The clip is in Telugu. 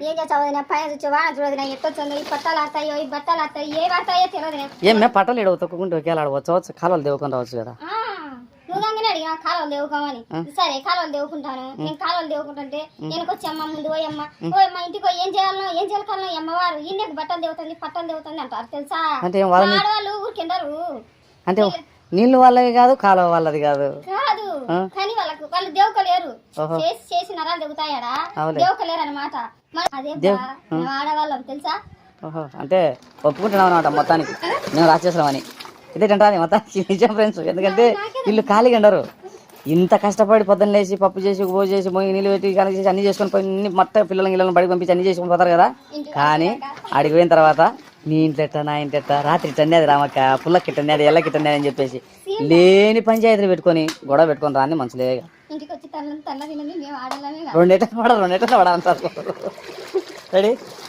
ఏం చేస్తావు వదిన పైన చూసి వాన చూడదు ఎట్టొచ్చిందో ఈ పట్టాలు ఆడతాయో ఈ బట్టలు ఆడతాయో ఏ ఆడతాయో తెలియదు ఏమే పట్టలు ఇడవ తొక్కుంటూ ఒకేలా ఆడవచ్చు కాలువలు దేవుకొని రావచ్చు కదా నువ్వు కంగానే అడిగినా కాలువలు దేవుకోమని సరే కాలువలు దేవుకుంటాను నేను కాలువలు దేవుకుంటుంటే వెనకొచ్చి అమ్మ ముందు ఓయమ్మ ఇంటికి పోయి ఏం చేయాలి కాలం అమ్మవారు ఈ బట్టలు దేవుతుంది పట్టలు దేవుతుంది అంటారు తెలుసా ఆడవాళ్ళు ఊరికిండరు అంటే నీళ్ళు వాళ్ళవి కాదు కాలువ వాళ్ళది కాదు కాదు కానీ వాళ్ళు దేవుకోలేరు చేసి నరాలు దిగుతాయాడా దేవుకోలేరు అనమాట అదే ఆడవాళ్ళం తెలుసా ఓహో అంటే ఒప్పుకుంటున్నాం అనమాట మొత్తానికి మేము రాసేసామని ఇదేంటా మొత్తానికి నిజం ఫ్రెండ్స్ ఎందుకంటే వీళ్ళు ఖాళీగా ఉండరు ఇంత కష్టపడి పొద్దున్న లేచి పప్పు చేసి ఉప్పు చేసి మొయ్యి నీళ్ళు పెట్టి కనెక్ట్ చేసి అన్ని చేసుకొని పోయి మొత్తం పిల్లల్ని బడికి పంపించి అన్ని చేసుకొని పోతారు కదా కానీ ఆడికి పోయిన తర్వాత నీ ఇంట్లో ఎట్ట నా ఇంటి ఎట్ట రాత్రి ఇట్టనేది రామక్క పుల్లకి ఇట్టనేది ఎల్లకి ఇట్టనేది అని చెప్పేసి లేని పంచాయతీలు పెట్టుకొని గొడవ పెట్టుకొని రాని మంచిలేగా ఇంటికి వచ్చి తల్ల తిన్నది మేము ఆడాలమే రెండేటా పడ అంటారు రెడీ